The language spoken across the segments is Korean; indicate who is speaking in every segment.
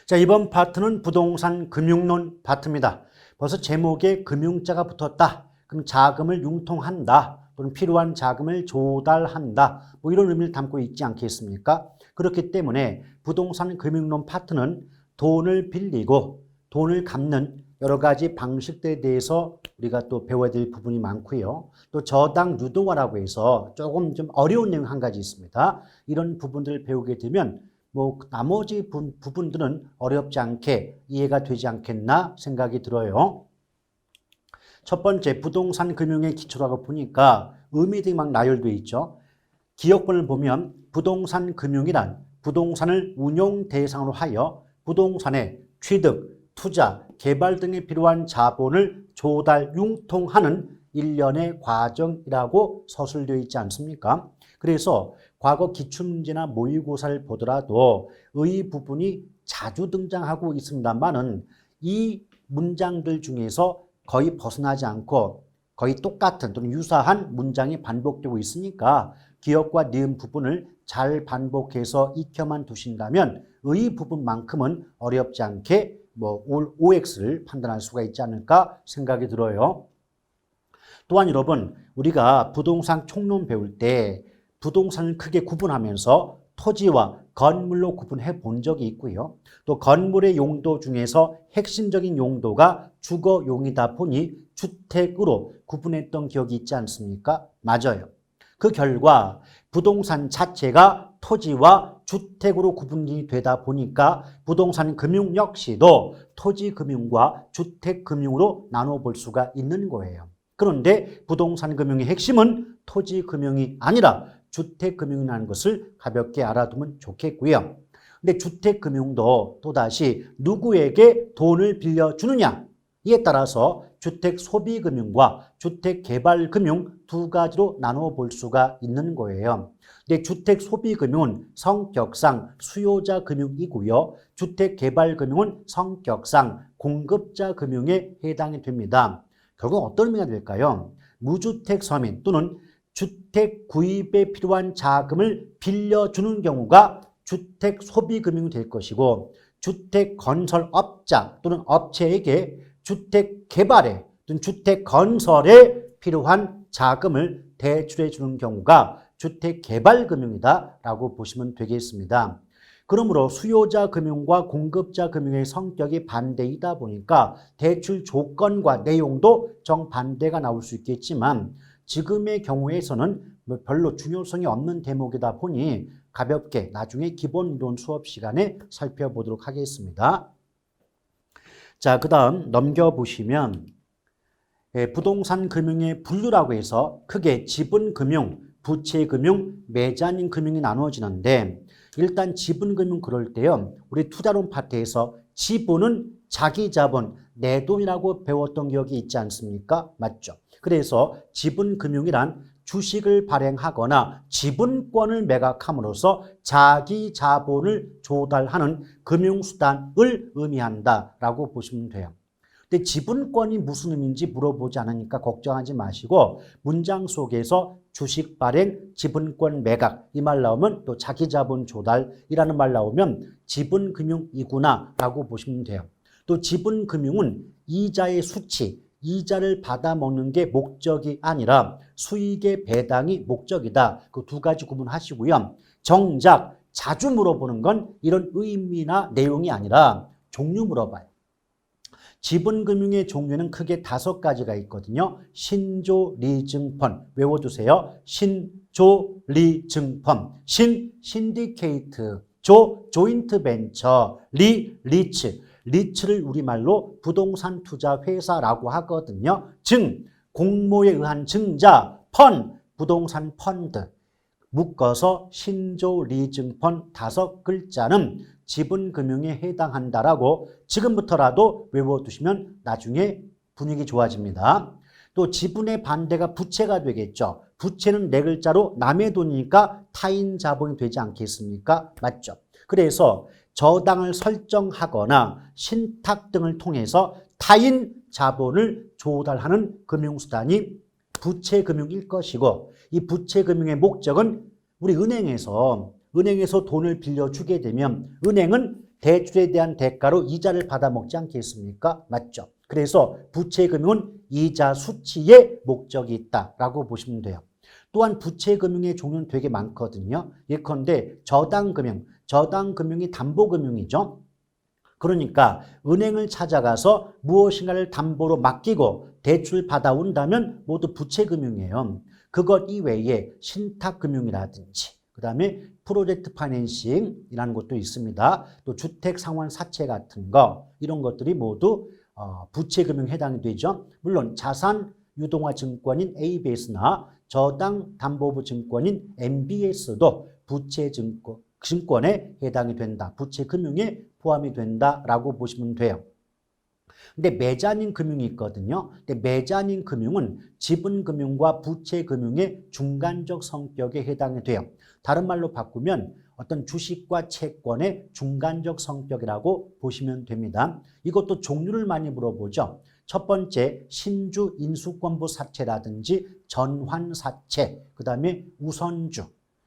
Speaker 1: 자, 이번 파트는 부동산 금융론 파트입니다. 벌써 제목에 금융자가 붙었다. 그럼 자금을 융통한다. 또는 필요한 자금을 조달한다. 뭐 이런 의미를 담고 있지 않겠습니까? 그렇기 때문에 부동산 금융론 파트는 돈을 빌리고 돈을 갚는 여러 가지 방식들에 대해서 우리가 또 배워야 될 부분이 많고요. 또 저당 유동화라고 해서 조금 좀 어려운 내용 한 가지 있습니다. 이런 부분들을 배우게 되면 뭐 나머지 부분들은 어렵지 않게 이해가 되지 않겠나 생각이 들어요. 첫 번째, 부동산 금융의 기초라고 보니까 의미들이 막 나열되어 있죠. 기억본을 보면 부동산 금융이란 부동산을 운용 대상으로 하여 부동산의 취득, 투자, 개발 등에 필요한 자본을 조달, 융통하는 일련의 과정이라고 서술되어 있지 않습니까? 그래서 과거 기출문제나 모의고사를 보더라도 의 부분이 자주 등장하고 있습니다만은 이 문장들 중에서 거의 벗어나지 않고 거의 똑같은 또는 유사한 문장이 반복되고 있으니까 기억과 니은 부분을 잘 반복해서 익혀만 두신다면 의 부분만큼은 어렵지 않게 뭐 OX를 판단할 수가 있지 않을까 생각이 들어요. 또한 여러분, 우리가 부동산 총론 배울 때 부동산을 크게 구분하면서 토지와 건물로 구분해 본 적이 있고요. 또 건물의 용도 중에서 핵심적인 용도가 주거용이다 보니 주택으로 구분했던 기억이 있지 않습니까? 맞아요. 그 결과 부동산 자체가 토지와 주택으로 구분이 되다 보니까 부동산 금융 역시도 토지 금융과 주택 금융으로 나눠 볼 수가 있는 거예요. 그런데 부동산 금융의 핵심은 토지 금융이 아니라 주택 금융이라는 것을 가볍게 알아두면 좋겠고요. 근데 주택 금융도 또다시 누구에게 돈을 빌려주느냐 이에 따라서 주택 소비 금융과 주택 개발 금융 두 가지로 나누어 볼 수가 있는 거예요. 근데 주택 소비 금융은 성격상 수요자 금융이고요. 주택 개발 금융은 성격상 공급자 금융에 해당이 됩니다. 결국 어떤 의미가 될까요? 무주택 서민 또는 주택 구입에 필요한 자금을 빌려주는 경우가 주택 소비 금융이 될 것이고 주택 건설업자 또는 업체에게 주택 개발에 또는 주택 건설에 필요한 자금을 대출해 주는 경우가 주택 개발 금융이다라고 보시면 되겠습니다. 그러므로 수요자 금융과 공급자 금융의 성격이 반대이다 보니까 대출 조건과 내용도 정반대가 나올 수 있겠지만 지금의 경우에서는 별로 중요성이 없는 대목이다 보니 가볍게 나중에 기본이론 수업 시간에 살펴보도록 하겠습니다. 자, 그 다음 넘겨보시면 부동산 금융의 분류라고 해서 크게 지분금융, 부채금융, 매자님 금융이 나누어지는데 일단 지분금융 그럴 때요. 우리 투자론 파트에서 지분은 자기 자본, 내 돈이라고 배웠던 기억이 있지 않습니까? 맞죠? 그래서 지분금융이란 주식을 발행하거나 지분권을 매각함으로써 자기 자본을 조달하는 금융수단을 의미한다라고 보시면 돼요. 근데 지분권이 무슨 의미인지 물어보지 않으니까 걱정하지 마시고 문장 속에서 주식 발행, 지분권 매각 이 말 나오면 또 자기 자본 조달이라는 말 나오면 지분금융이구나 라고 보시면 돼요. 또 지분금융은 이자의 수치, 이자를 받아먹는 게 목적이 아니라 수익의 배당이 목적이다. 그 두 가지 구분하시고요. 정작 자주 물어보는 건 이런 의미나 내용이 아니라 종류 물어봐요. 지분금융의 종류는 크게 5가지가 있거든요. 신조리증펀 외워두세요. 신조리증펀 신디케이트 조인트 벤처 리츠 리츠를 우리말로 부동산 투자 회사라고 하거든요. 공모에 의한 증자 부동산 펀드 묶어서 신조리증펀 5글자는 지분금융에 해당한다라고 지금부터라도 외워두시면 나중에 분위기 좋아집니다. 또 지분의 반대가 부채가 되겠죠. 부채는 4글자로 남의 돈이니까 타인 자본이 되지 않겠습니까? 맞죠? 그래서 저당을 설정하거나 신탁 등을 통해서 타인 자본을 조달하는 금융수단이 부채금융일 것이고 이 부채금융의 목적은 우리 은행에서 돈을 빌려주게 되면 은행은 대출에 대한 대가로 이자를 받아먹지 않겠습니까? 맞죠? 그래서 부채금융은 이자 수취의 목적이 있다라고 보시면 돼요. 또한 부채금융의 종류는 되게 많거든요. 예컨대 저당금융이 담보금융이죠. 그러니까 은행을 찾아가서 무엇인가를 담보로 맡기고 대출 받아온다면 모두 부채금융이에요. 그것 이외에 신탁금융이라든지 그 다음에 프로젝트 파이낸싱이라는 것도 있습니다. 또 주택상환사채 같은 거 이런 것들이 모두 부채금융에 해당이 되죠. 물론 자산 유동화 증권인 ABS나 저당 담보부 증권인 MBS도 부채증권에 해당이 된다. 부채금융에 포함이 된다라고 보시면 돼요. 근데 메자닌 금융이 있거든요. 근데 메자닌 금융은 지분금융과 부채금융의 중간적 성격에 해당이 돼요. 다른 말로 바꾸면 어떤 주식과 채권의 중간적 성격이라고 보시면 됩니다. 이것도 종류를 많이 물어보죠. 첫 번째 신주 인수권부 사채라든지 전환사채, 그 다음에 우선주,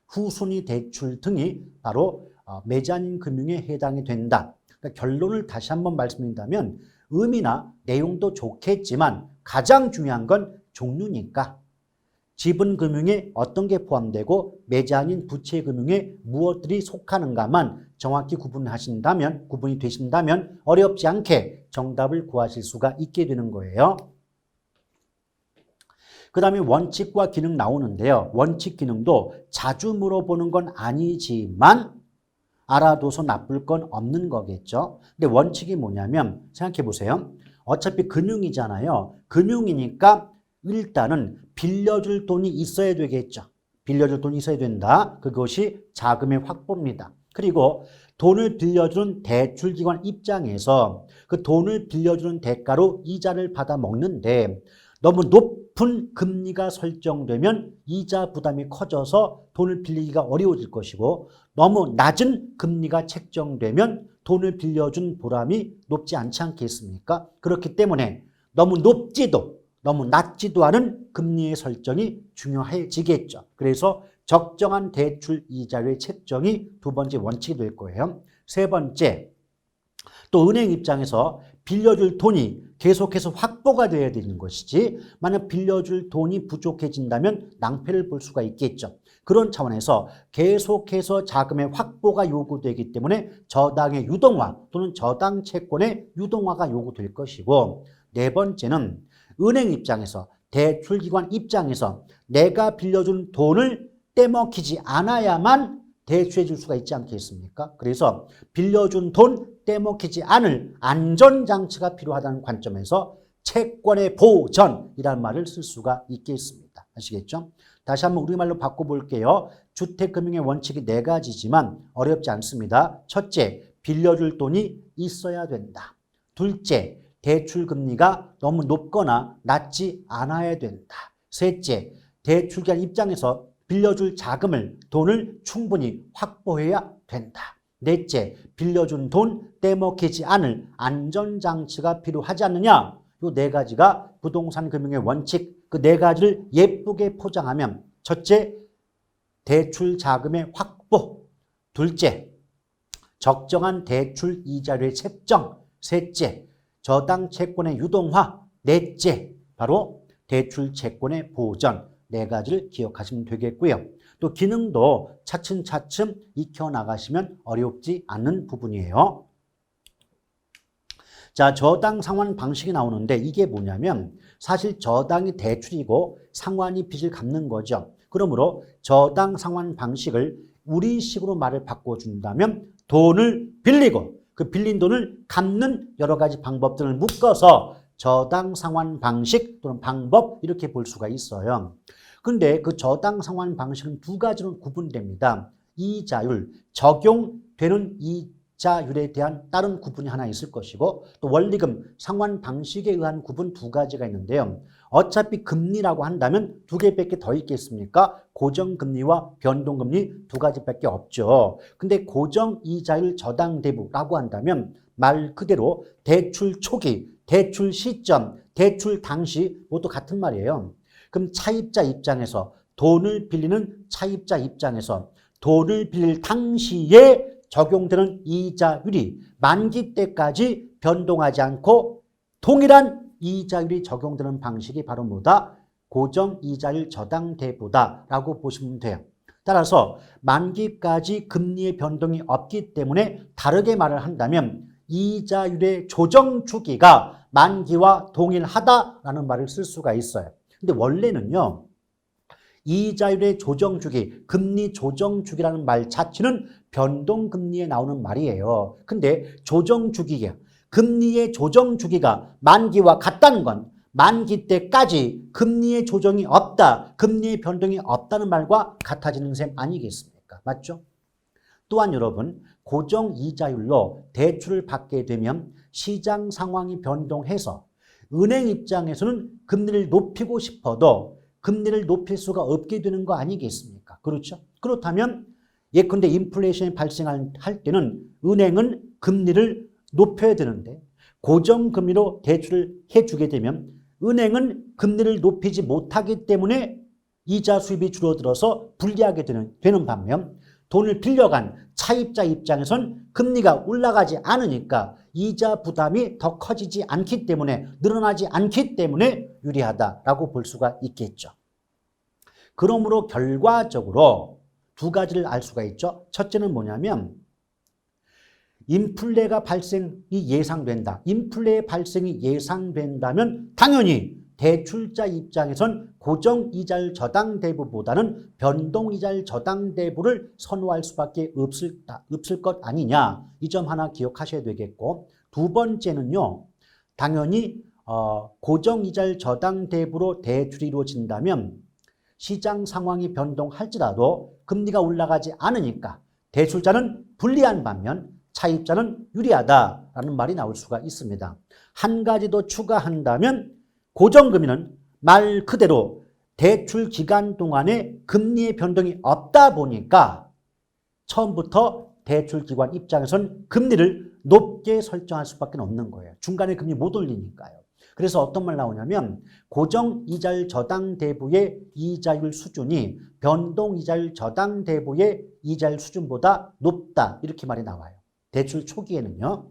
Speaker 1: 후순위 대출 등이 바로 메자닌 금융에 해당이 된다. 그러니까 결론을 다시 한번 말씀드린다면 의미나 내용도 좋겠지만 가장 중요한 건 종류니까 지분금융에 어떤 게 포함되고 메자닌 부채금융에 무엇들이 속하는가만 정확히 구분이 되신다면 어렵지 않게 정답을 구하실 수가 있게 되는 거예요. 그 다음에 원칙과 기능 나오는데요. 원칙 기능도 자주 물어보는 건 아니지만 알아둬서 나쁠 건 없는 거겠죠. 근데 원칙이 뭐냐면 생각해 보세요. 어차피 금융이잖아요. 금융이니까 일단은 빌려줄 돈이 있어야 되겠죠. 빌려줄 돈이 있어야 된다. 그것이 자금의 확보입니다. 그리고 돈을 빌려주는 대출기관 입장에서 그 돈을 빌려주는 대가로 이자를 받아 먹는데 너무 높은 금리가 설정되면 이자 부담이 커져서 돈을 빌리기가 어려워질 것이고 너무 낮은 금리가 책정되면 돈을 빌려준 보람이 높지 않지 않겠습니까? 그렇기 때문에 너무 높지도 너무 낮지도 않은 금리의 설정이 중요해지겠죠. 그래서 적정한 대출 이자율의 책정이 두 번째 원칙이 될 거예요. 세 번째, 또 은행 입장에서 빌려줄 돈이 계속해서 확보가 돼야 되는 것이지 만약 빌려줄 돈이 부족해진다면 낭패를 볼 수가 있겠죠. 그런 차원에서 계속해서 자금의 확보가 요구되기 때문에 저당의 유동화 또는 저당 채권의 유동화가 요구될 것이고 네 번째는 은행 입장에서 대출기관 입장에서 내가 빌려준 돈을 떼먹히지 않아야만 대출해 줄 수가 있지 않겠습니까? 그래서 빌려준 돈 떼먹히지 않을 안전장치가 필요하다는 관점에서 채권의 보전이라는 말을 쓸 수가 있겠습니다. 아시겠죠? 다시 한번 우리말로 바꿔볼게요. 주택금융의 원칙이 네 가지지만 어렵지 않습니다. 첫째, 빌려줄 돈이 있어야 된다. 둘째, 대출금리가 너무 높거나 낮지 않아야 된다. 셋째, 대출기관 입장에서 빌려줄 자금을, 돈을 충분히 확보해야 된다. 넷째, 빌려준 돈 떼먹히지 않을 안전장치가 필요하지 않느냐? 이 네 가지가 부동산 금융의 원칙, 그 네 가지를 예쁘게 포장하면 첫째, 대출 자금의 확보. 둘째, 적정한 대출 이자율의 책정. 셋째, 저당 채권의 유동화. 넷째, 바로 대출 채권의 보전. 네 가지를 기억하시면 되겠고요. 또 기능도 차츰차츰 익혀나가시면 어렵지 않은 부분이에요. 자, 저당 상환 방식이 나오는데 이게 뭐냐면 사실 저당이 대출이고 상환이 빚을 갚는 거죠. 그러므로 저당 상환 방식을 우리식으로 말을 바꿔준다면 돈을 빌리고 그 빌린 돈을 갚는 여러 가지 방법들을 묶어서 저당 상환 방식 또는 방법 이렇게 볼 수가 있어요. 근데 그 저당 상환 방식은 두 가지로 구분됩니다. 이자율, 적용되는 이자율에 대한 다른 구분이 하나 있을 것이고 또 원리금 상환 방식에 의한 구분 두 가지가 있는데요. 어차피 금리라고 한다면 두 개밖에 더 있겠습니까? 고정금리와 변동금리 두 가지밖에 없죠. 근데 고정이자율 저당대부라고 한다면 말 그대로 대출 초기, 대출 시점, 대출 당시 모두 같은 말이에요. 그럼 차입자 입장에서 돈을 빌리는 차입자 입장에서 돈을 빌릴 당시에 적용되는 이자율이 만기 때까지 변동하지 않고 동일한 이자율이 적용되는 방식이 바로 뭐다? 고정이자율 저당대부다라고 보시면 돼요. 따라서 만기까지 금리의 변동이 없기 때문에 다르게 말을 한다면 이자율의 조정 주기가 만기와 동일하다라는 말을 쓸 수가 있어요. 근데 원래는요, 이자율의 조정 주기, 금리 조정 주기라는 말 자체는 변동금리에 나오는 말이에요. 근데 조정 주기가, 금리의 조정 주기가 만기와 같다는 건 만기 때까지 금리의 조정이 없다, 금리의 변동이 없다는 말과 같아지는 셈 아니겠습니까? 맞죠? 또한 여러분, 고정이자율로 대출을 받게 되면 시장 상황이 변동해서 은행 입장에서는 금리를 높이고 싶어도 금리를 높일 수가 없게 되는 거 아니겠습니까? 그렇죠? 그렇다면 예컨대 인플레이션이 발생할 때는 은행은 금리를 높여야 되는데 고정금리로 대출을 해주게 되면 은행은 금리를 높이지 못하기 때문에 이자 수입이 줄어들어서 불리하게 되는 반면 돈을 빌려간 차입자 입장에선 금리가 올라가지 않으니까 이자 부담이 더 커지지 않기 때문에, 늘어나지 않기 때문에 유리하다라고 볼 수가 있겠죠. 그러므로 결과적으로 두 가지를 알 수가 있죠. 첫째는 뭐냐면 인플레가 발생이 예상된다. 인플레의 발생이 예상된다면 당연히 대출자 입장에선 고정이자율 저당대부보다는 변동이자율 저당대부를 선호할 수밖에 없을 것 아니냐. 이 점 하나 기억하셔야 되겠고, 두 번째는요, 당연히 고정이자율 저당대부로 대출이 이루어진다면 시장 상황이 변동할지라도 금리가 올라가지 않으니까 대출자는 불리한 반면 차입자는 유리하다라는 말이 나올 수가 있습니다. 한 가지 더 추가한다면 고정금리는 말 그대로 대출 기간 동안에 금리의 변동이 없다 보니까 처음부터 대출기관 입장에선 금리를 높게 설정할 수밖에 없는 거예요. 중간에 금리 못 올리니까요. 그래서 어떤 말 나오냐면 고정이자율 저당대부의 이자율 수준이 변동이자율 저당대부의 이자율 수준보다 높다, 이렇게 말이 나와요. 대출 초기에는요.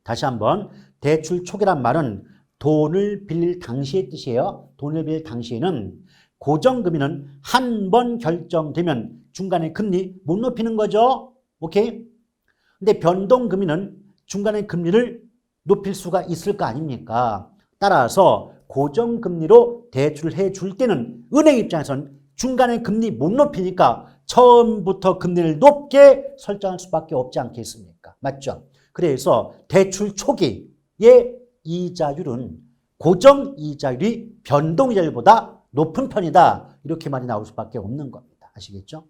Speaker 1: 다시 한번, 대출 초기란 말은 돈을 빌릴 당시의 뜻이에요. 돈을 빌릴 당시에는 고정금리는 한 번 결정되면 중간에 금리 못 높이는 거죠. 오케이? 근데 변동금리는 중간에 금리를 높일 수가 있을 거 아닙니까? 따라서 고정금리로 대출을 해줄 때는 은행 입장에서는 중간에 금리 못 높이니까 처음부터 금리를 높게 설정할 수밖에 없지 않겠습니까? 맞죠? 그래서 대출 초기의 이자율은 고정이자율이 변동이자율보다 높은 편이다, 이렇게 말이 나올 수밖에 없는 겁니다. 아시겠죠?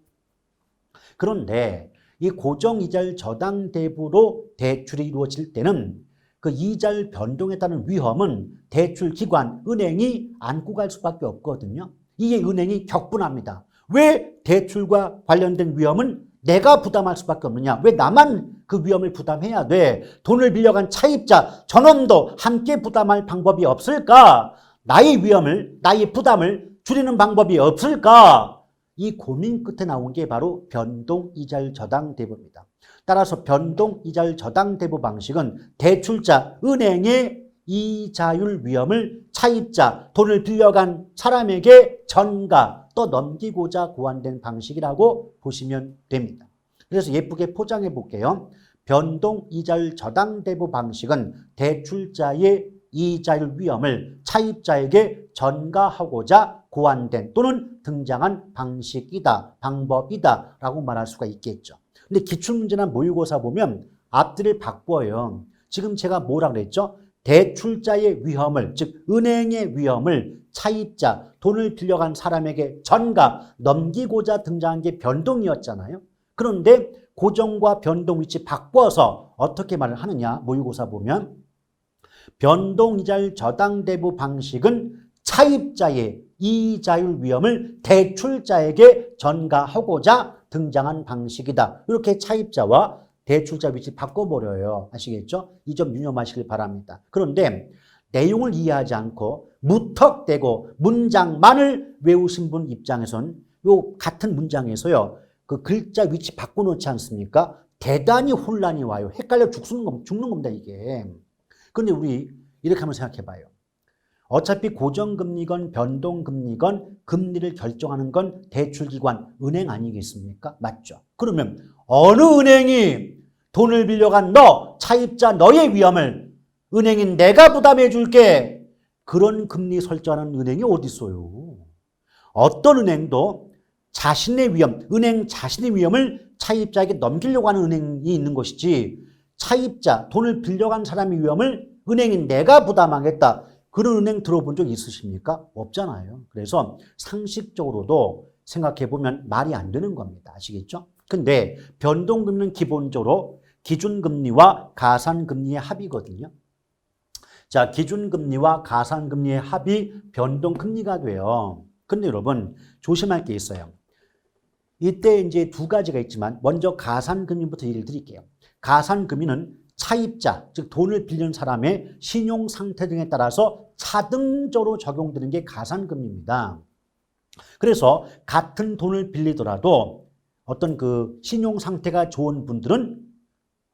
Speaker 1: 그런데 이 고정이자율 저당대부로 대출이 이루어질 때는 그 이자율 변동에 따른 위험은 대출기관, 은행이 안고 갈 수밖에 없거든요. 이게 은행이 격분합니다. 왜 대출과 관련된 위험은 내가 부담할 수밖에 없느냐? 왜 나만 그 위험을 부담해야 돼? 돈을 빌려간 차입자, 저놈도 함께 부담할 방법이 없을까? 나의 위험을, 나의 부담을 줄이는 방법이 없을까? 이 고민 끝에 나온 게 바로 변동이자율 저당대부입니다. 따라서 변동이자율 저당대부 방식은 대출자, 은행의 이자율 위험을 차입자, 돈을 빌려간 사람에게 전가, 또 넘기고자 고안된 방식이라고 보시면 됩니다. 그래서 예쁘게 포장해 볼게요. 변동이자율 저당대부 방식은 대출자의 이자율 위험을 차입자에게 전가하고자 고안된 또는 등장한 방식이다, 방법이다 라고 말할 수가 있겠죠. 근데 기출문제나 모의고사 보면 앞뒤를 바꿔요. 지금 제가 뭐라 그랬죠? 대출자의 위험을, 즉 은행의 위험을 차입자, 돈을 빌려간 사람에게 전가, 넘기고자 등장한 게 변동이었잖아요. 그런데 고정과 변동 위치 바꿔서 어떻게 말을 하느냐? 모의고사 보면 변동이자율 저당대부 방식은 차입자의 이자율 위험을 대출자에게 전가하고자 등장한 방식이다. 이렇게 차입자와 대출자 위치 바꿔버려요. 아시겠죠? 이 점 유념하시길 바랍니다. 그런데 내용을 이해하지 않고 무턱대고 문장만을 외우신 분 입장에선 요 같은 문장에서요, 그 글자 위치 바꿔놓지 않습니까? 대단히 혼란이 와요. 헷갈려 죽는 겁니다, 이게. 그런데 우리 이렇게 한번 생각해 봐요. 어차피 고정금리건 변동금리건 금리를 결정하는 건 대출기관, 은행 아니겠습니까? 맞죠? 그러면 어느 은행이 돈을 빌려간 너, 차입자 너의 위험을 은행인 내가 부담해 줄게. 그런 금리 설정하는 은행이 어디 있어요? 어떤 은행도 자신의 위험, 은행 자신의 위험을 차입자에게 넘기려고 하는 은행이 있는 것이지, 차입자, 돈을 빌려간 사람의 위험을 은행인 내가 부담하겠다. 그런 은행 들어본 적 있으십니까? 없잖아요. 그래서 상식적으로도 생각해 보면 말이 안 되는 겁니다. 아시겠죠? 근데 변동금리는 기본적으로 기준금리와 가산금리의 합이거든요. 자, 기준금리와 가산금리의 합이 변동금리가 돼요. 근데 여러분 조심할 게 있어요. 이때 이제 두 가지가 있지만 먼저 가산금리부터 얘기를 드릴게요. 가산금리는 차입자, 즉 돈을 빌린 사람의 신용 상태 등에 따라서 차등적으로 적용되는 게 가산금리입니다. 그래서 같은 돈을 빌리더라도 어떤 그 신용 상태가 좋은 분들은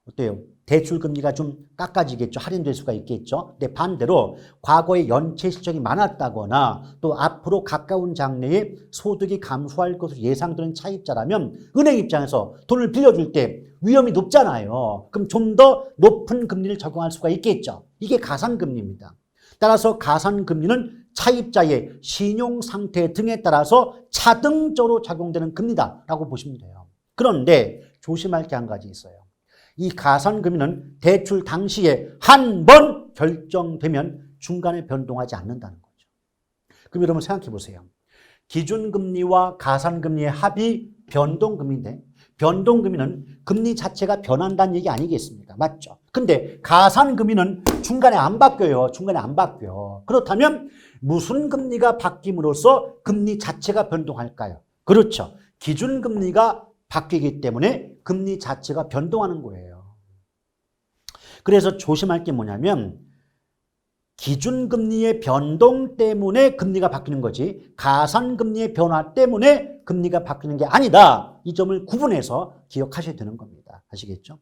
Speaker 1: 어때요? 대출 금리가 좀 깎아지겠죠. 할인될 수가 있겠죠. 근데 반대로 과거에 연체 실적이 많았다거나 또 앞으로 가까운 장래에 소득이 감소할 것으로 예상되는 차입자라면 은행 입장에서 돈을 빌려줄 때 위험이 높잖아요. 그럼 좀 더 높은 금리를 적용할 수가 있겠죠. 이게 가산금리입니다. 따라서 가산금리는 차입자의 신용 상태 등에 따라서 차등적으로 적용되는 금리다라고 보시면 돼요. 그런데 조심할 게 한 가지 있어요. 이 가산금리는 대출 당시에 한 번 결정되면 중간에 변동하지 않는다는 거죠. 그럼 여러분 생각해 보세요. 기준금리와 가산금리의 합이 변동금리인데 변동금리는 금리 자체가 변한다는 얘기 아니겠습니까? 맞죠? 근데 가산금리는 중간에 안 바뀌어요. 중간에 안 바뀌어. 그렇다면 무슨 금리가 바뀜으로써 금리 자체가 변동할까요? 그렇죠. 기준금리가 바뀌기 때문에 금리 자체가 변동하는 거예요. 그래서 조심할 게 뭐냐면 기준금리의 변동 때문에 금리가 바뀌는 거지 가산금리의 변화 때문에 금리가 바뀌는 게 아니다. 이 점을 구분해서 기억하셔야 되는 겁니다. 아시겠죠?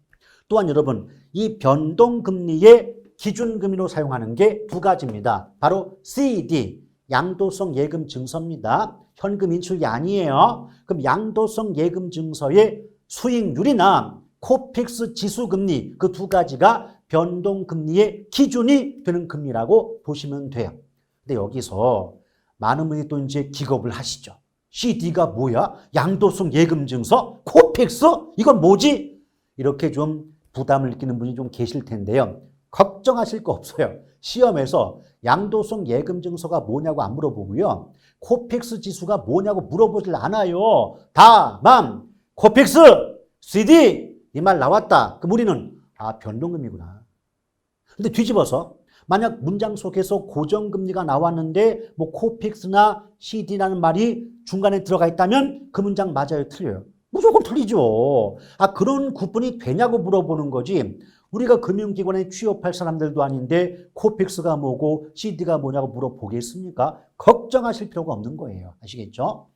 Speaker 1: 또한 여러분 이 변동금리의 기준금리로 사용하는 게 두 가지입니다. 바로 CD, 양도성 예금 증서입니다. 현금 인출이 아니에요. 그럼 양도성 예금 증서의 수익률이나 코픽스 지수금리 그 두 가지가 변동금리의 기준이 되는 금리라고 보시면 돼요. 근데 여기서 많은 분이 또 이제 기겁을 하시죠. CD가 뭐야? 양도성 예금 증서? 코픽스? 이건 뭐지? 이렇게 좀 부담을 느끼는 분이 좀 계실 텐데요. 걱정하실 거 없어요. 시험에서 양도성 예금 증서가 뭐냐고 안 물어보고요. 코픽스 지수가 뭐냐고 물어보질 않아요. 다만 코픽스, CD 이 말 나왔다. 그럼 우리는 변동금리구나. 근데 뒤집어서 만약 문장 속에서 고정금리가 나왔는데 뭐 코픽스나 CD라는 말이 중간에 들어가 있다면 그 문장 맞아요, 틀려요? 무조건 틀리죠. 그런 구분이 되냐고 물어보는 거지. 우리가 금융기관에 취업할 사람들도 아닌데 코픽스가 뭐고 CD가 뭐냐고 물어보겠습니까? 걱정하실 필요가 없는 거예요. 아시겠죠?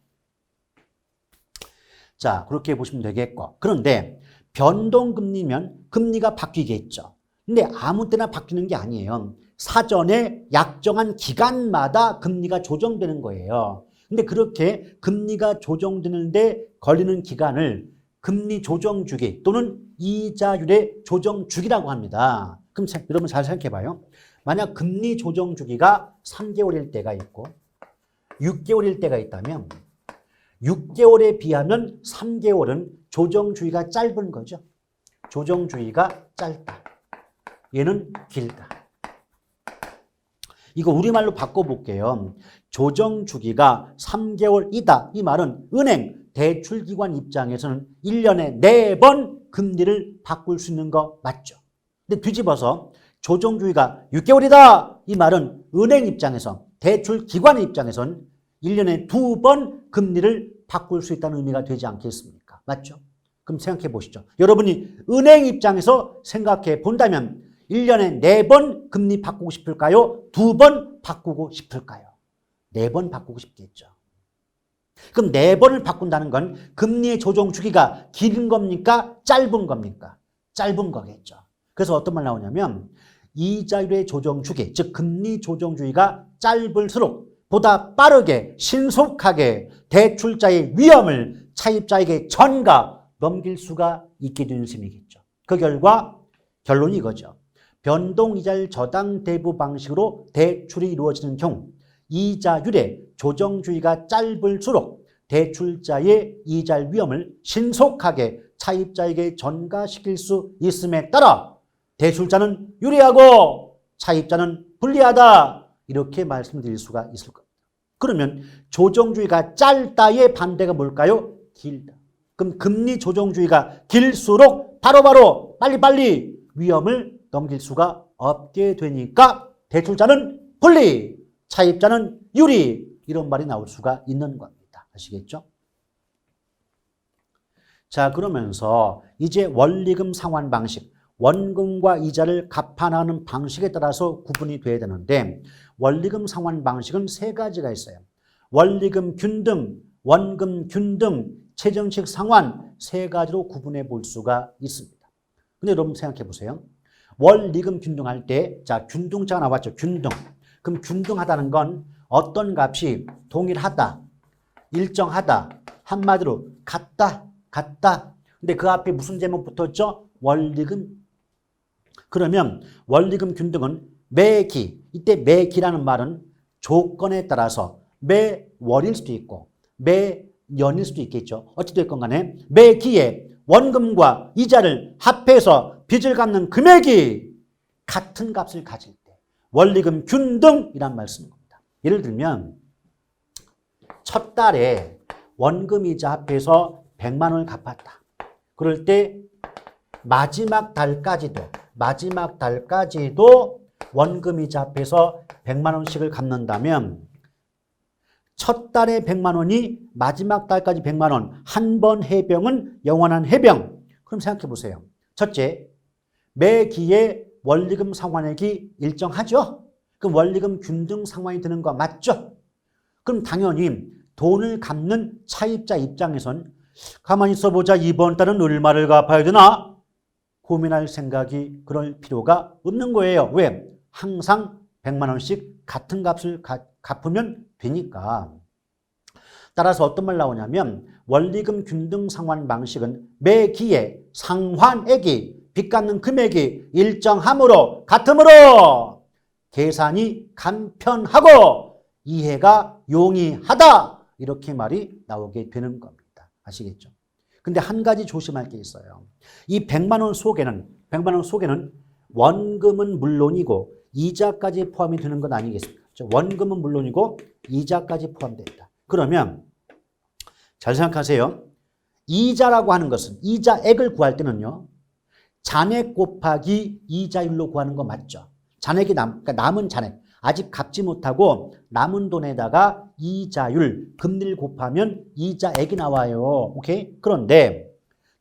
Speaker 1: 자, 그렇게 보시면 되겠고. 그런데 변동금리면 금리가 바뀌겠죠. 근데 아무 때나 바뀌는 게 아니에요. 사전에 약정한 기간마다 금리가 조정되는 거예요. 근데 그렇게 금리가 조정되는데 걸리는 기간을 금리 조정 주기 또는 이자율의 조정 주기라고 합니다. 그럼 여러분 잘 생각해 봐요. 만약 금리 조정 주기가 3개월일 때가 있고 6개월일 때가 있다면 6개월에 비하면 3개월은 조정주의가 짧은 거죠. 조정주의가 짧다. 얘는 길다. 이거 우리말로 바꿔볼게요. 조정주기가 3개월이다. 이 말은 은행, 대출기관 입장에서는 1년에 4번 금리를 바꿀 수 있는 거 맞죠? 근데 뒤집어서 조정주기가 6개월이다. 이 말은 은행 입장에서, 대출기관 입장에서는 1년에 2번 금리를 바꿀 수 있다는 의미가 되지 않겠습니까? 맞죠? 그럼 생각해 보시죠. 여러분이 은행 입장에서 생각해 본다면 1년에 4번 금리 바꾸고 싶을까요? 2번 바꾸고 싶을까요? 4번 바꾸고 싶겠죠. 그럼 4번을 바꾼다는 건 금리의 조정 주기가 긴 겁니까? 짧은 겁니까? 짧은 거겠죠. 그래서 어떤 말 나오냐면 이자율의 조정 주기, 즉 금리 조정 주기가 짧을수록 보다 빠르게 신속하게 대출자의 위험을 차입자에게 전가 넘길 수가 있게 되는 셈이겠죠. 그 결과 결론이 이거죠. 변동이자율 저당 대부 방식으로 대출이 이루어지는 경우 이자율의 조정주의가 짧을수록 대출자의 이자율 위험을 신속하게 차입자에게 전가시킬 수 있음에 따라 대출자는 유리하고 차입자는 불리하다. 이렇게 말씀드릴 수가 있을 겁니다. 그러면 조정주의가 짧다의 반대가 뭘까요? 길다. 그럼 금리 조정주의가 길수록 바로바로 빨리빨리 위험을 넘길 수가 없게 되니까 대출자는 불리, 차입자는 유리, 이런 말이 나올 수가 있는 겁니다. 아시겠죠? 자, 그러면서 이제 원리금 상환 방식, 원금과 이자를 갚아나가는 방식에 따라서 구분이 돼야 되는데 원리금 상환 방식은 3가지가 있어요. 원리금 균등, 원금 균등, 최정식 상환 3가지로 구분해 볼 수가 있습니다. 근데 여러분 생각해 보세요. 원리금 균등할 때, 자, 균등자가 나왔죠. 균등. 그럼 균등하다는 건 어떤 값이 동일하다, 일정하다, 한마디로 같다. 근데 그 앞에 무슨 제목 붙었죠? 원리금. 그러면 원리금 균등은 매기, 이때 매기라는 말은 조건에 따라서 매월일 수도 있고 매년일 수도 있겠죠. 어찌됐건 간에 매기에 원금과 이자를 합해서 빚을 갚는 금액이 같은 값을 가질 때 원리금 균등이란 말씀인 겁니다. 예를 들면 첫 달에 원금이자 합해서 100만 원을 갚았다. 그럴 때 마지막 달까지도 원금이자 합해서 100만 원씩을 갚는다면 첫 달에 100만 원이 마지막 달까지 100만 원, 한 번 해병은 영원한 해병. 그럼 생각해 보세요. 첫째, 매기에 원리금 상환액이 일정하죠? 그럼 원리금 균등 상환이 되는 거 맞죠? 그럼 당연히 돈을 갚는 차입자 입장에선 가만히 있어보자, 이번 달은 얼마를 갚아야 되나? 고민할 생각이 그럴 필요가 없는 거예요. 왜? 항상 100만 원씩 같은 값을 갚으면 되니까. 따라서 어떤 말 나오냐면 원리금 균등 상환 방식은 매기에 상환액이 빚 갚는 금액이 일정하므로 같으므로 계산이 간편하고 이해가 용이하다. 이렇게 말이 나오게 되는 겁니다. 아시겠죠? 근데 한 가지 조심할 게 있어요. 이 100만 원 속에는 원금은 물론이고 이자까지 포함이 되는 건 아니겠습니까? 원금은 물론이고 이자까지 포함됩니다. 그러면 잘 생각하세요. 이자라고 하는 것은 이자액을 구할 때는요. 잔액 곱하기 이자율로 구하는 거 맞죠? 잔액이 그러니까 남은 잔액, 아직 갚지 못하고 남은 돈에다가 이자율, 금리를 곱하면 이자액이 나와요. 오케이? 그런데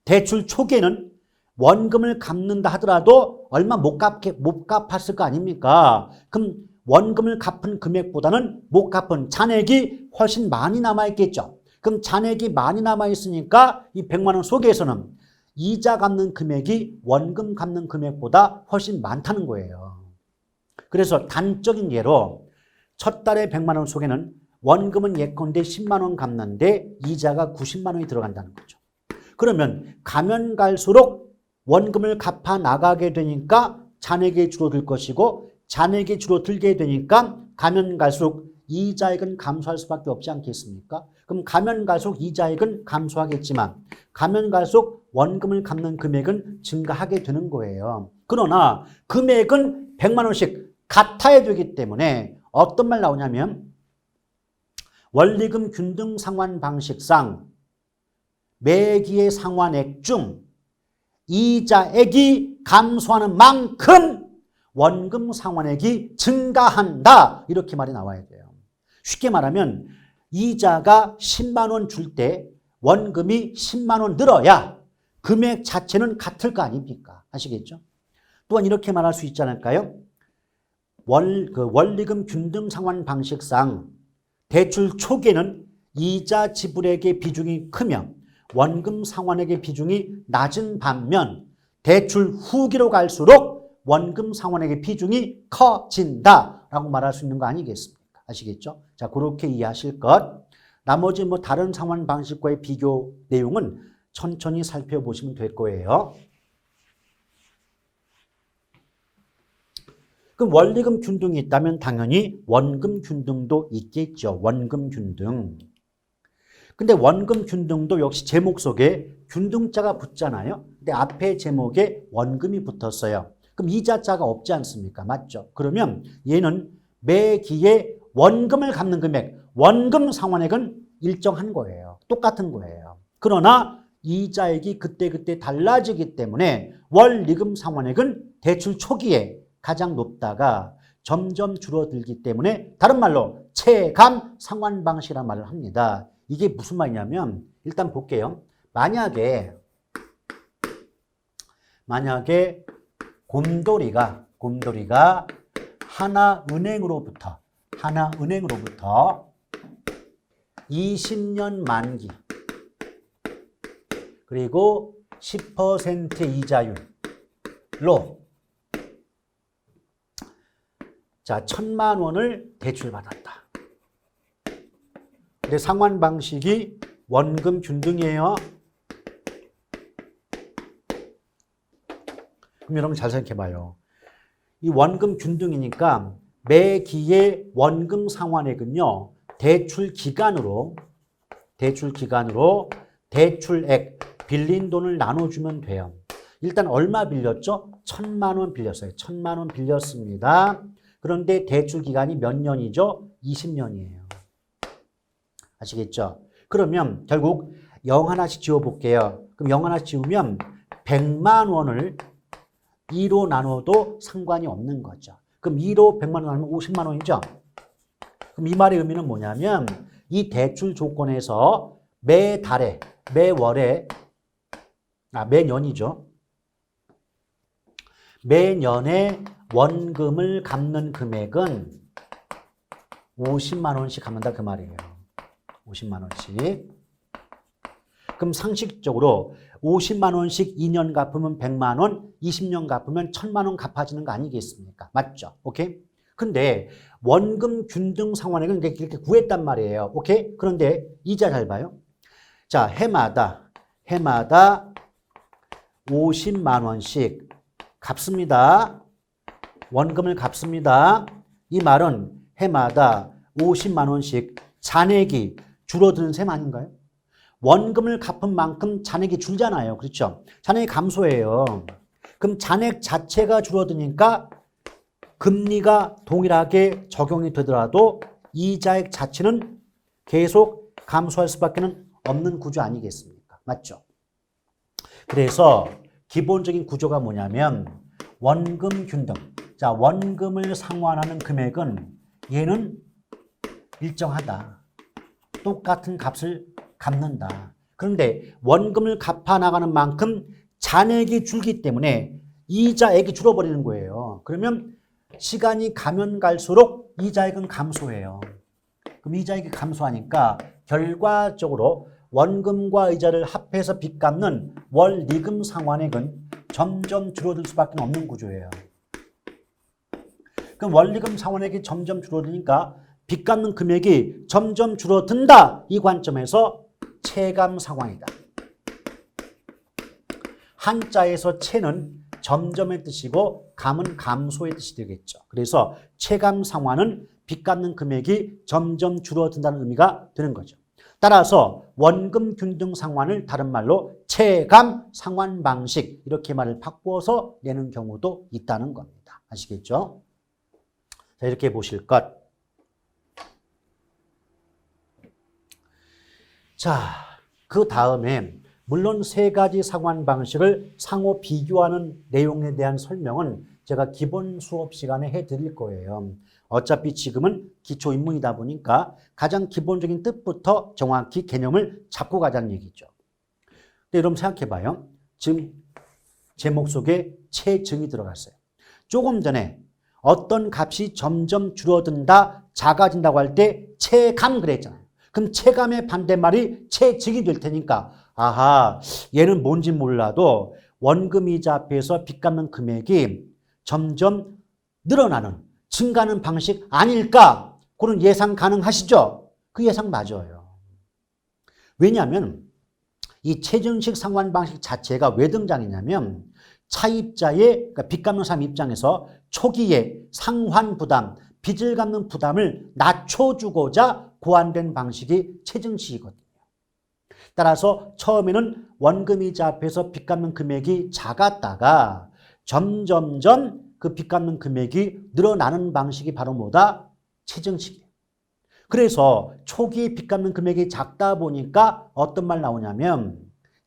Speaker 1: 대출 초기에는 원금을 갚는다 하더라도 얼마 못 갚았을 거 아닙니까? 그럼 원금을 갚은 금액보다는 못 갚은 잔액이 훨씬 많이 남아있겠죠. 그럼 잔액이 많이 남아있으니까 이 100만 원 속에서는 이자 갚는 금액이 원금 갚는 금액보다 훨씬 많다는 거예요. 그래서 단적인 예로 첫 달에 100만 원 속에는 원금은 예컨대 10만 원 갚는데 이자가 90만 원이 들어간다는 거죠. 그러면 가면 갈수록 원금을 갚아 나가게 되니까 잔액이 줄어들 것이고 잔액이 줄어들게 되니까 가면 갈수록 이자액은 감소할 수밖에 없지 않겠습니까? 그럼 가면 갈수록 이자액은 감소하겠지만 가면 갈수록 원금을 갚는 금액은 증가하게 되는 거예요. 그러나 금액은 100만 원씩 같아야 되기 때문에 어떤 말 나오냐면 원리금 균등 상환 방식상 매기의 상환액 중 이자액이 감소하는 만큼 원금 상환액이 증가한다. 이렇게 말이 나와야 돼요. 쉽게 말하면 이자가 10만 원 줄 때 원금이 10만 원 늘어야 금액 자체는 같을 거 아닙니까? 아시겠죠? 또한 이렇게 말할 수 있지 않을까요? 원리금 균등 상환 방식상 대출 초기에는 이자 지불액의 비중이 크면 원금 상환액의 비중이 낮은 반면 대출 후기로 갈수록 원금 상환액의 비중이 커진다라고 말할 수 있는 거 아니겠습니까? 아시겠죠? 자, 그렇게 이해하실 것. 나머지 뭐 다른 상환 방식과의 비교 내용은 천천히 살펴보시면 될 거예요. 그럼 원리금 균등이 있다면 당연히 원금 균등도 있겠죠. 원금 균등. 근데 원금 균등도 역시 제목 속에 균등자가 붙잖아요. 근데 앞에 제목에 원금이 붙었어요. 그럼 이자자가 없지 않습니까? 맞죠? 그러면 얘는 매기에 원금을 갚는 금액, 원금 상환액은 일정한 거예요. 똑같은 거예요. 그러나 이자액이 그때그때 달라지기 때문에 원리금 상환액은 대출 초기에 가장 높다가 점점 줄어들기 때문에 다른 말로 체감 상환 방식이라는 말을 합니다. 이게 무슨 말이냐면 일단 볼게요. 만약에 곰돌이가 하나은행으로부터 20년 만기 그리고 10% 이자율로 자, 1,000만 원을 대출받았다. 근데 상환 방식이 원금 균등이에요. 그럼 여러분 잘 생각해봐요. 이 원금 균등이니까 매기의 원금 상환액은요. 대출 기간으로 대출액, 빌린 돈을 나눠주면 돼요. 일단 얼마 빌렸죠? 1,000만 원 빌렸어요. 1,000만 원 빌렸습니다. 그런데 대출 기간이 몇 년이죠? 20년이에요. 아시겠죠? 그러면 결국 0 하나씩 지워볼게요. 그럼 0 하나씩 지우면 100만 원을 2로 나눠도 상관이 없는 거죠. 그럼 2로 100만 원 나누면 50만 원이죠? 그럼 이 말의 의미는 뭐냐면 이 대출 조건에서 매달에, 매월에, 매년이죠. 매년에 원금을 갚는 금액은 50만 원씩 갚는다 그 말이에요. 50만 원씩. 그럼 상식적으로 50만 원씩 2년 갚으면 100만 원, 20년 갚으면 1,000만 원 갚아지는 거 아니겠습니까? 맞죠? 오케이? 근데 원금 균등 상환액을 이렇게 구했단 말이에요. 오케이? 그런데 이자 잘 봐요. 자, 해마다 50만 원씩 갚습니다. 원금을 갚습니다. 이 말은 해마다 50만 원씩 잔액이 줄어드는 셈 아닌가요? 원금을 갚은 만큼 잔액이 줄잖아요. 그렇죠? 잔액이 감소해요. 그럼 잔액 자체가 줄어드니까 금리가 동일하게 적용이 되더라도 이자액 자체는 계속 감소할 수밖에 없는 구조 아니겠습니까? 맞죠? 그래서 기본적인 구조가 뭐냐면 원금 균등. 자, 원금을 상환하는 금액은 얘는 일정하다. 똑같은 값을 갚는다. 그런데 원금을 갚아 나가는 만큼 잔액이 줄기 때문에 이자액이 줄어버리는 거예요. 그러면 시간이 가면 갈수록 이자액은 감소해요. 그럼 이자액이 감소하니까 결과적으로 원금과 이자를 합해서 빚 갚는 원리금 상환액은 점점 줄어들 수밖에 없는 구조예요. 그럼 원리금 상환액이 점점 줄어드니까 빚 갚는 금액이 점점 줄어든다. 이 관점에서 체감 상환이다. 한자에서 체는 점점의 뜻이고 감은 감소의 뜻이 되겠죠. 그래서 체감 상환은 빚 갚는 금액이 점점 줄어든다는 의미가 되는 거죠. 따라서 원금 균등 상환을 다른 말로 체감 상환 방식 이렇게 말을 바꾸어서 내는 경우도 있다는 겁니다. 아시겠죠? 자, 이렇게 보실 것. 자, 그 다음에 물론 세 가지 상환 방식을 상호 비교하는 내용에 대한 설명은 제가 기본 수업 시간에 해드릴 거예요. 어차피 지금은 기초 입문이다 보니까 가장 기본적인 뜻부터 정확히 개념을 잡고 가자는 얘기죠. 근데 여러분 생각해봐요. 지금 제목 속에 체증이 들어갔어요. 조금 전에 어떤 값이 점점 줄어든다, 작아진다고 할 때 체감 그랬잖아요. 그럼 체감의 반대말이 체직이 될 테니까 아하, 얘는 뭔지 몰라도 원금이자 앞에서 빚 갚는 금액이 점점 늘어나는, 증가하는 방식 아닐까? 그런 예상 가능하시죠? 그 예상 맞아요. 왜냐하면 이 체증식 상환 방식 자체가 왜 등장했냐면 차입자의, 그러니까 빚 갚는 사람 입장에서 초기에 상환 부담, 빚을 갚는 부담을 낮춰주고자 고안된 방식이 체증식이거든요. 따라서 처음에는 원금이자 앞에서 빚 갚는 금액이 작았다가 점점점 그 빚 갚는 금액이 늘어나는 방식이 바로 뭐다? 체증식이에요. 그래서 초기에 빚 갚는 금액이 작다 보니까 어떤 말 나오냐면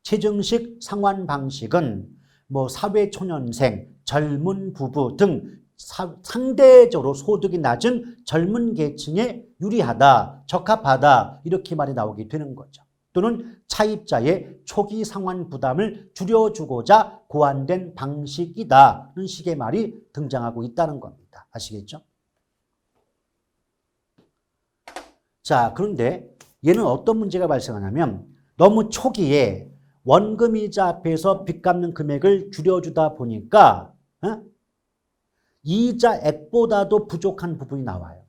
Speaker 1: 체증식 상환 방식은 뭐 사회초년생, 젊은 부부 등 상대적으로 소득이 낮은 젊은 계층에 유리하다, 적합하다 이렇게 말이 나오게 되는 거죠. 또는 차입자의 초기 상환 부담을 줄여주고자 고안된 방식이다는 식의 말이 등장하고 있다는 겁니다. 아시겠죠? 자, 그런데 얘는 어떤 문제가 발생하냐면 너무 초기에 원금이자 앞에서 빚 갚는 금액을 줄여주다 보니까 이자액보다도 부족한 부분이 나와요.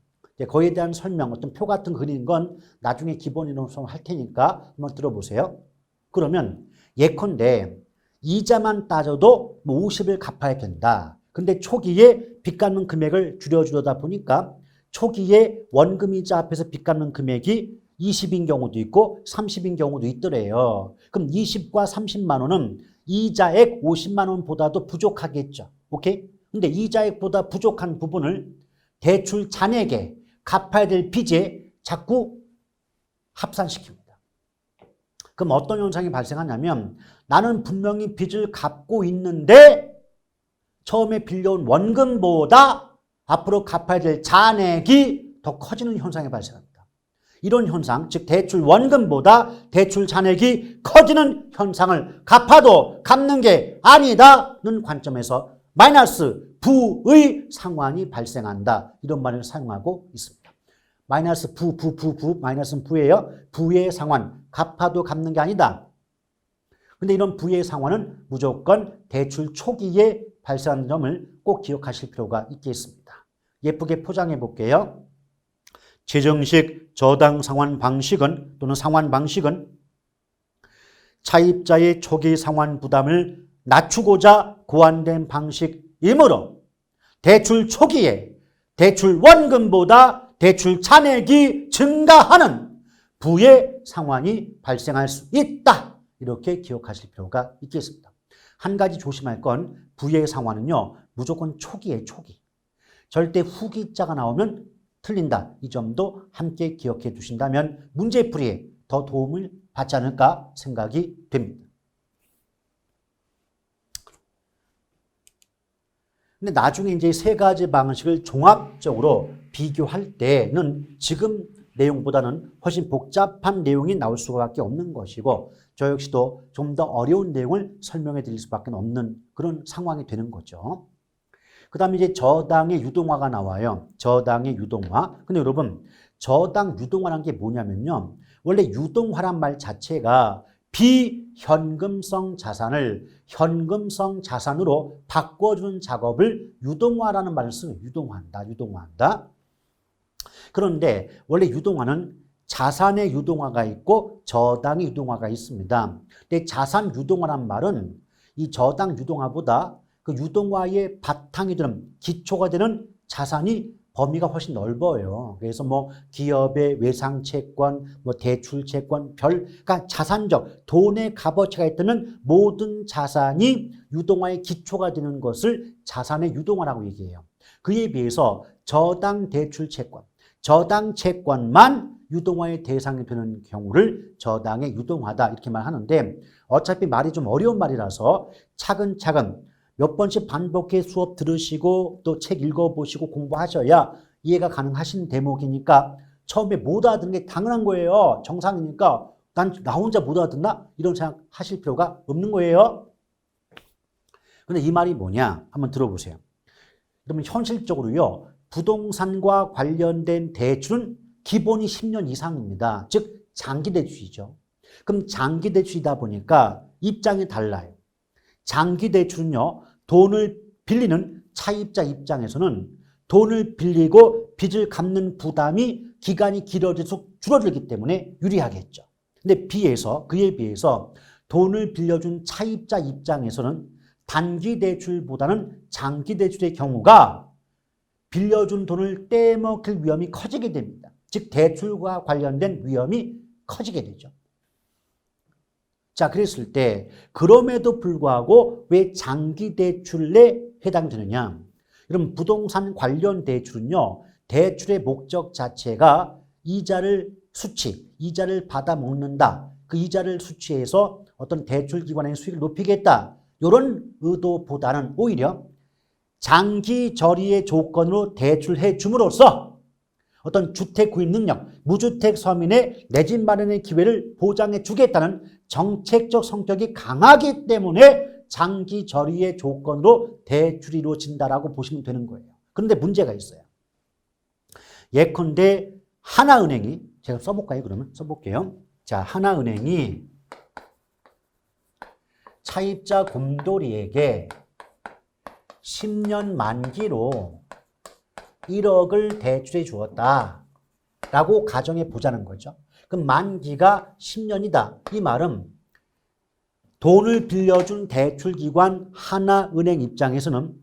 Speaker 1: 거기에 대한 설명, 어떤 표 같은 거 그리는 건 나중에 기본이론 할 테니까 한번 들어보세요. 그러면 예컨대 이자만 따져도 50을 갚아야 된다. 근데 초기에 빚 갚는 금액을 줄여주다 보니까 초기에 원금이자 앞에서 빚 갚는 금액이 20인 경우도 있고 30인 경우도 있더래요. 그럼 20과 30만 원은 이자액 50만 원보다도 부족하겠죠. 오케이? 근데 이자액보다 부족한 부분을 대출 잔액에 갚아야 될 빚에 자꾸 합산시킵니다. 그럼 어떤 현상이 발생하냐면 나는 분명히 빚을 갚고 있는데 처음에 빌려온 원금보다 앞으로 갚아야 될 잔액이 더 커지는 현상이 발생합니다. 이런 현상, 즉 대출 원금보다 대출 잔액이 커지는 현상을 갚아도 갚는 게 아니다는 관점에서 마이너스 부의 상환이 발생한다. 이런 말을 사용하고 있습니다. 마이너스 마이너스는 부예요. 부의 상환, 갚아도 갚는 게 아니다. 근데 이런 부의 상환은 무조건 대출 초기에 발생하는 점을 꼭 기억하실 필요가 있겠습니다. 예쁘게 포장해 볼게요. 재정식 저당 상환 방식은 또는 상환 방식은 차입자의 초기 상환 부담을 낮추고자 고안된 방식이므로 대출 초기에 대출 원금보다 대출 잔액이 증가하는 부의 상환이 발생할 수 있다. 이렇게 기억하실 필요가 있겠습니다. 한 가지 조심할 건 부의 상환은요. 무조건 초기에 초기. 절대 후기자가 나오면 틀린다. 이 점도 함께 기억해 두신다면 문제풀이에 더 도움을 받지 않을까 생각이 됩니다. 근데 나중에 이제 세 가지 방식을 종합적으로 비교할 때는 지금 내용보다는 훨씬 복잡한 내용이 나올 수밖에 없는 것이고 저 역시도 좀 더 어려운 내용을 설명해 드릴 수밖에 없는 그런 상황이 되는 거죠. 그 다음에 이제 저당의 유동화가 나와요. 저당의 유동화. 근데 여러분, 저당 유동화라는 게 뭐냐면요. 원래 유동화란 말 자체가 비현금성 자산을 현금성 자산으로 바꿔주는 작업을 유동화라는 말을 쓰는 유동화한다. 유동화한다. 그런데 원래 유동화는 자산의 유동화가 있고 저당의 유동화가 있습니다. 근데 자산 유동화란 말은 이 저당 유동화보다 그 유동화의 바탕이 되는 기초가 되는 자산이 범위가 훨씬 넓어요. 그래서 뭐 기업의 외상채권, 뭐 대출채권, 그러니까 자산적 돈의 값어치가 있다는 모든 자산이 유동화의 기초가 되는 것을 자산의 유동화라고 얘기해요. 그에 비해서 저당 대출채권, 저당 채권만 유동화의 대상이 되는 경우를 저당의 유동화다 이렇게 말하는데 어차피 말이 좀 어려운 말이라서 차근차근 몇 번씩 반복해 수업 들으시고 또 책 읽어보시고 공부하셔야 이해가 가능하신 대목이니까 처음에 못 알아듣는 게 당연한 거예요. 정상이니까 나 혼자 못 알아듣나? 이런 생각 하실 필요가 없는 거예요. 근데 이 말이 뭐냐? 한번 들어보세요. 그러면 현실적으로요. 부동산과 관련된 대출은 기본이 10년 이상입니다. 즉 장기 대출이죠. 그럼 장기 대출이다 보니까 입장이 달라요. 장기 대출은요, 돈을 빌리는 차입자 입장에서는 돈을 빌리고 빚을 갚는 부담이 기간이 길어질수록 줄어들기 때문에 유리하겠죠. 근데 그에 비해서 돈을 빌려준 차입자 입장에서는 단기 대출보다는 장기 대출의 경우가 빌려준 돈을 떼먹힐 위험이 커지게 됩니다. 즉 대출과 관련된 위험이 커지게 되죠. 자, 그랬을 때 그럼에도 불구하고 왜 장기 대출에 해당되느냐? 여러분, 부동산 관련 대출은요, 대출의 목적 자체가 이자를 받아 먹는다. 그 이자를 수취해서 어떤 대출 기관의 수익을 높이겠다. 이런 의도보다는 오히려 장기 저리의 조건으로 대출해 줌으로써 어떤 주택 구입 능력, 무주택 서민의 내 집 마련의 기회를 보장해 주겠다는 정책적 성격이 강하기 때문에 장기 저리의 조건으로 대출이 이루어진다라고 보시면 되는 거예요. 그런데 문제가 있어요. 예컨대 하나은행이, 제가 써볼까요? 그러면 써볼게요. 자, 하나은행이 차입자 곰돌이에게 10년 만기로 1억을 대출해 주었다라고 가정해 보자는 거죠. 그럼 만기가 10년이다. 이 말은 돈을 빌려준 대출기관 하나은행 입장에서는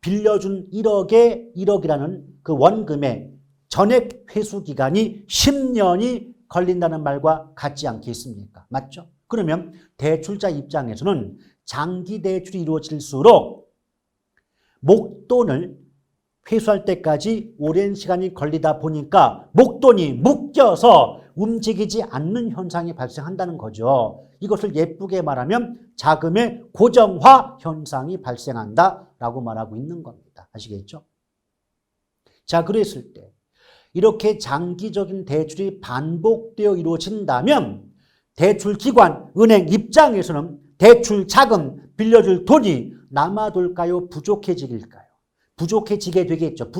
Speaker 1: 빌려준 1억이라는 그 원금의 전액 회수 기간이 10년이 걸린다는 말과 같지 않겠습니까? 맞죠? 그러면 대출자 입장에서는 장기 대출이 이루어질수록 목돈을 회수할 때까지 오랜 시간이 걸리다 보니까 목돈이 묶여서 움직이지 않는 현상이 발생한다는 거죠. 이것을 예쁘게 말하면 자금의 고정화 현상이 발생한다라고 말하고 있는 겁니다. 아시겠죠? 자, 그랬을 때 이렇게 장기적인 대출이 반복되어 이루어진다면 대출기관, 은행 입장에서는 대출 자금, 빌려줄 돈이 남아돌까요? 부족해질까요? 부족해지게 되겠죠.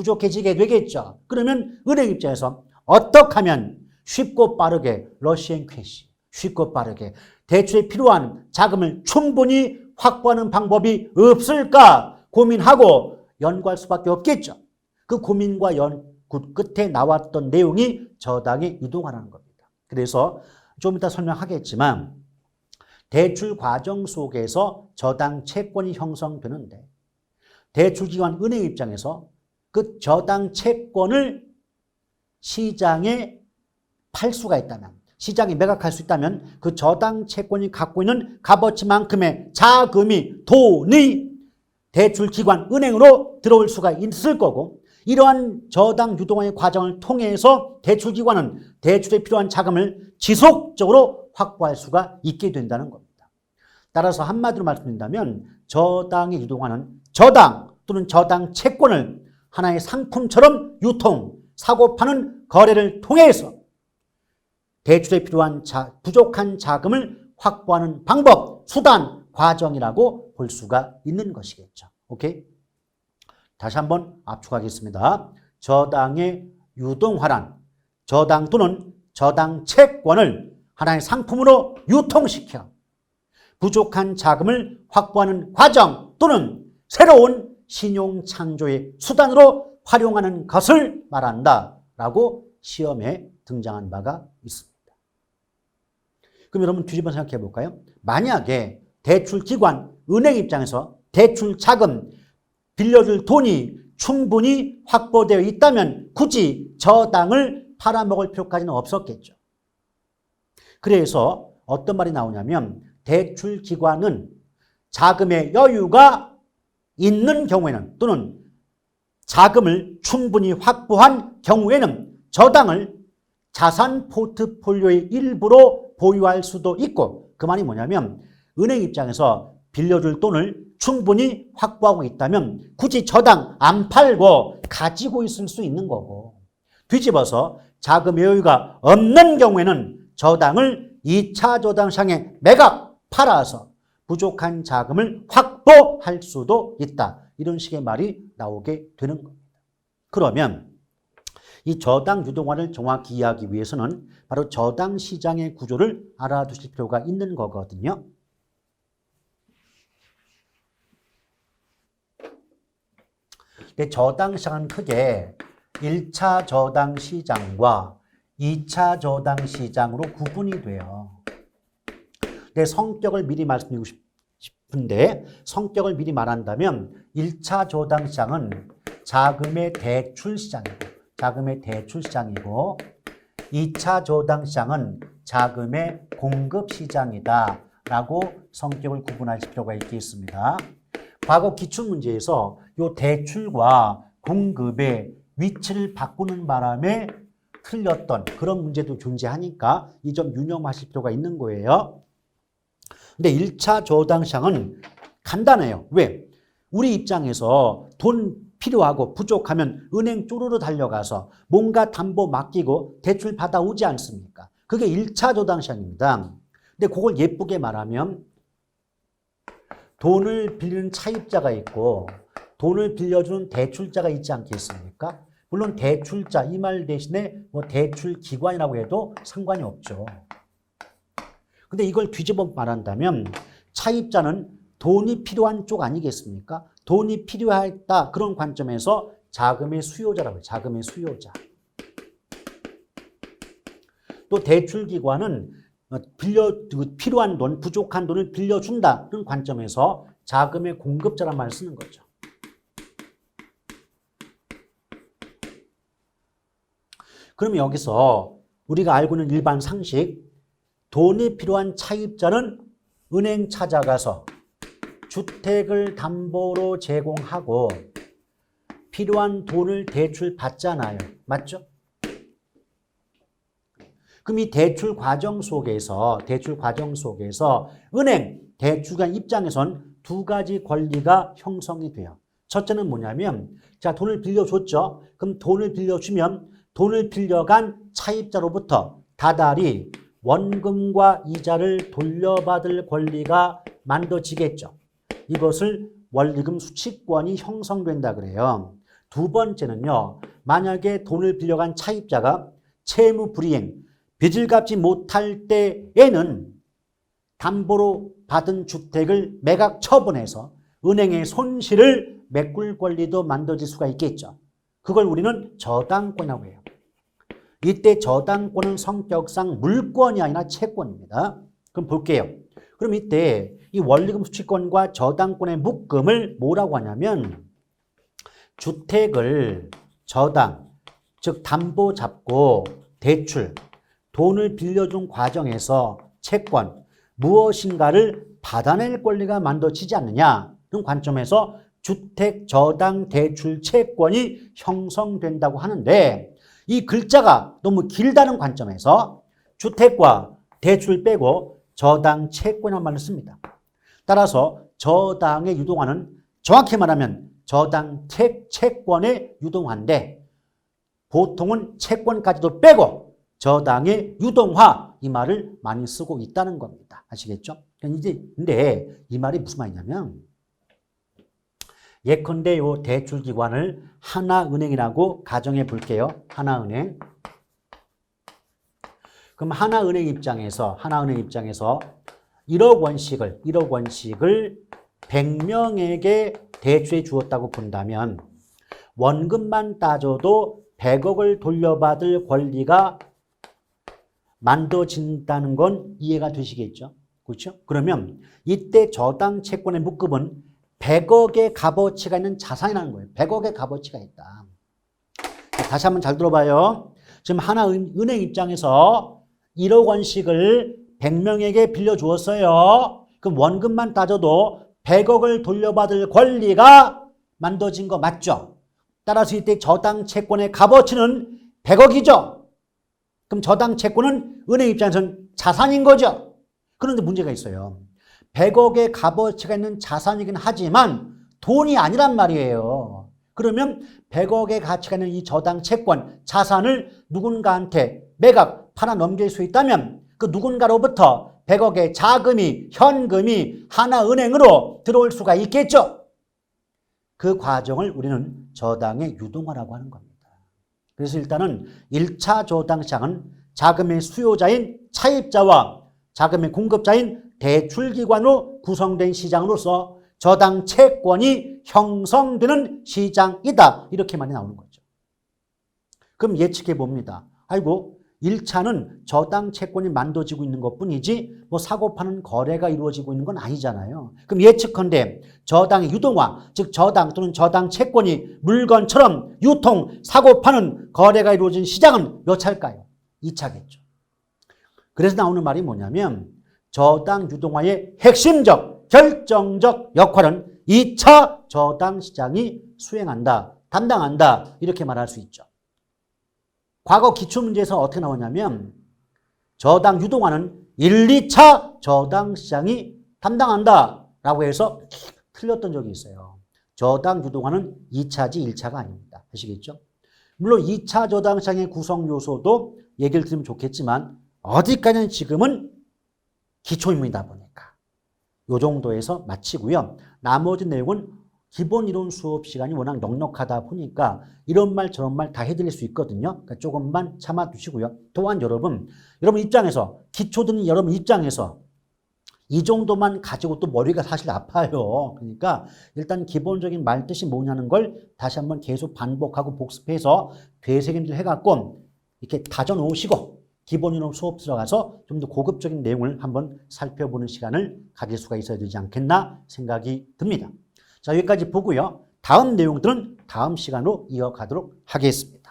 Speaker 1: 그러면 은행 입장에서 어떻게 하면 쉽고 빠르게 러시앤 캐시, 쉽고 빠르게 대출에 필요한 자금을 충분히 확보하는 방법이 없을까 고민하고 연구할 수밖에 없겠죠. 그 고민과 연구 끝에 나왔던 내용이 저당에 유동하라는 겁니다. 그래서 좀 이따 설명하겠지만 대출 과정 속에서 저당 채권이 형성되는데 대출기관 은행 입장에서 그 저당 채권을 시장에 팔 수가 있다면, 시장에 매각할 수 있다면 그 저당 채권이 갖고 있는 값어치만큼의 자금이, 돈이 대출기관 은행으로 들어올 수가 있을 거고, 이러한 저당 유동화의 과정을 통해서 대출기관은 대출에 필요한 자금을 지속적으로 확보할 수가 있게 된다는 겁니다. 따라서 한마디로 말씀드린다면 저당의 유동화는 저당 또는 저당 채권을 하나의 상품처럼 유통, 사고 파는 거래를 통해서 대출에 필요한 부족한 자금을 확보하는 방법, 수단, 과정이라고 볼 수가 있는 것이겠죠. 오케이? 다시 한번 압축하겠습니다. 저당의 유동화란 저당 또는 저당 채권을 하나의 상품으로 유통시켜 부족한 자금을 확보하는 과정 또는 새로운 신용 창조의 수단으로 활용하는 것을 말한다라고 시험에 등장한 바가 있습니다. 그럼 여러분 뒤집어 생각해 볼까요? 만약에 대출기관, 은행 입장에서 대출 자금, 빌려줄 돈이 충분히 확보되어 있다면 굳이 저당을 팔아먹을 필요까지는 없었겠죠. 그래서 어떤 말이 나오냐면 대출기관은 자금의 여유가 있는 경우에는 또는 자금을 충분히 확보한 경우에는 저당을 자산 포트폴리오의 일부로 보유할 수도 있고, 그 말이 뭐냐면 은행 입장에서 빌려줄 돈을 충분히 확보하고 있다면 굳이 저당 안 팔고 가지고 있을 수 있는 거고, 뒤집어서 자금 여유가 없는 경우에는 저당을 2차 저당시장에 매각, 팔아서 부족한 자금을 확보할 수도 있다. 이런 식의 말이 나오게 되는 겁니다. 그러면 이 저당 유동화를 정확히 이해하기 위해서는 바로 저당 시장의 구조를 알아두실 필요가 있는 거거든요. 근데 저당 시장은 크게 1차 저당 시장과 2차 저당 시장으로 구분이 돼요. 내 성격을 미리 말씀드리고 싶은데 성격을 미리 말한다면 1차 저당 시장은 자금의 대출 시장이고 2차 저당 시장은 자금의 공급 시장이다 라고 성격을 구분하실 필요가 있겠습니다. 과거 기출문제에서 이 대출과 공급의 위치를 바꾸는 바람에 틀렸던 그런 문제도 존재하니까 이 점 유념하실 필요가 있는 거예요. 근데 1차 저당 시장은 간단해요. 왜? 우리 입장에서 돈 필요하고 부족하면 은행 쪼르르 달려가서 뭔가 담보 맡기고 대출 받아오지 않습니까? 그게 1차 저당 시장입니다. 근데 그걸 예쁘게 말하면 돈을 빌리는 차입자가 있고 돈을 빌려주는 대출자가 있지 않겠습니까? 물론 대출자 이 말 대신에 뭐 대출 기관이라고 해도 상관이 없죠. 근데 이걸 뒤집어 말한다면 차입자는 돈이 필요한 쪽 아니겠습니까? 돈이 필요했다 그런 관점에서 자금의 수요자라고 해요. 자금의 수요자. 또 대출기관은 필요한 돈, 부족한 돈을 빌려준다 그런 관점에서 자금의 공급자란 말을 쓰는 거죠. 그러면 여기서 우리가 알고 있는 일반 상식, 돈이 필요한 차입자는 은행 찾아가서 주택을 담보로 제공하고 필요한 돈을 대출 받잖아요. 맞죠? 그럼 이 대출 과정 속에서 은행, 대출기관 입장에선 두 가지 권리가 형성이 돼요. 첫째는 뭐냐면 자, 돈을 빌려줬죠. 그럼 돈을 빌려주면 돈을 빌려간 차입자로부터 다달이 원금과 이자를 돌려받을 권리가 만들어지겠죠. 이것을 원리금 수취권이 형성된다 그래요. 두 번째는요. 만약에 돈을 빌려간 차입자가 채무 불이행, 빚을 갚지 못할 때에는 담보로 받은 주택을 매각 처분해서 은행의 손실을 메꿀 권리도 만들어질 수가 있겠죠. 그걸 우리는 저당권이라고 해요. 이때 저당권은 성격상 물권이 아니라 채권입니다. 그럼 볼게요. 그럼 이때 이 원리금 수취권과 저당권의 묶음을 뭐라고 하냐면 주택을 저당, 즉 담보 잡고 대출, 돈을 빌려준 과정에서 채권, 무엇인가를 받아낼 권리가 만들어지지 않느냐 그런 관점에서 주택 저당 대출 채권이 형성된다고 하는데 이 글자가 너무 길다는 관점에서 주택과 대출 빼고 저당 채권이라는 말을 씁니다. 따라서 저당의 유동화는 정확히 말하면 저당 채권의 유동화인데 보통은 채권까지도 빼고 저당의 유동화 이 말을 많이 쓰고 있다는 겁니다. 아시겠죠? 근데 이 말이 무슨 말이냐면 예컨대 요 대출기관을 하나은행이라고 가정해 볼게요. 하나은행. 그럼 하나은행 입장에서 1억 원씩을 100명에게 대출해 주었다고 본다면 원금만 따져도 100억을 돌려받을 권리가 만들어진다는 건 이해가 되시겠죠? 그렇죠? 그러면 이때 저당 채권의 묶음은 100억의 값어치가 있는 자산이라는 거예요. 100억의 값어치가 있다. 다시 한번 잘 들어봐요. 지금 하나은행 입장에서 1억 원씩을 100명에게 빌려주었어요. 그럼 원금만 따져도 100억을 돌려받을 권리가 만들어진 거 맞죠? 따라서 이때 저당 채권의 값어치는 100억이죠? 그럼 저당 채권은 은행 입장에서는 자산인 거죠? 그런데 문제가 있어요. 100억의 값어치가 있는 자산이긴 하지만 돈이 아니란 말이에요. 그러면 100억의 가치가 있는 이 저당 채권, 자산을 누군가한테 매각, 팔아 넘길 수 있다면 그 누군가로부터 100억의 자금이, 현금이 하나은행으로 들어올 수가 있겠죠. 그 과정을 우리는 저당의 유동화라고 하는 겁니다. 그래서 일단은 1차 저당 시장은 자금의 수요자인 차입자와 자금의 공급자인 대출기관으로 구성된 시장으로서 저당 채권이 형성되는 시장이다. 이렇게 많이 나오는 거죠. 그럼 예측해 봅니다. 아이고 1차는 저당 채권이 만들어지고 있는 것뿐이지 뭐 사고 파는 거래가 이루어지고 있는 건 아니잖아요. 그럼 예측컨대 저당의 유동화, 즉 저당 또는 저당 채권이 물건처럼 유통, 사고 파는 거래가 이루어진 시장은 몇 차일까요? 2차겠죠. 그래서 나오는 말이 뭐냐면 저당 유동화의 핵심적, 결정적 역할은 2차 저당 시장이 수행한다, 담당한다 이렇게 말할 수 있죠. 과거 기출문제에서 어떻게 나오냐면 저당 유동화는 1, 2차 저당 시장이 담당한다 라고 해서 틀렸던 적이 있어요. 저당 유동화는 2차지 1차가 아닙니다. 아시겠죠? 물론 2차 저당 시장의 구성 요소도 얘기를 드리면 좋겠지만 어디까지는 지금은 기초입니다 보니까 이 정도에서 마치고요. 나머지 내용은 기본 이론 수업 시간이 워낙 넉넉하다 보니까 이런 말 저런 말 다 해드릴 수 있거든요. 그러니까 조금만 참아 두시고요. 또한 여러분 입장에서 기초 듣는 여러분 입장에서 이 정도만 가지고 또 머리가 사실 아파요. 그러니까 일단 기본적인 말 뜻이 뭐냐는 걸 다시 한번 계속 반복하고 복습해서 되새김질 해갖고 이렇게 다져 놓으시고 기본 이론 수업 들어가서 좀 더 고급적인 내용을 한번 살펴보는 시간을 가질 수가 있어야 되지 않겠나 생각이 듭니다. 자, 여기까지 보고요. 다음 내용들은 다음 시간으로 이어가도록 하겠습니다.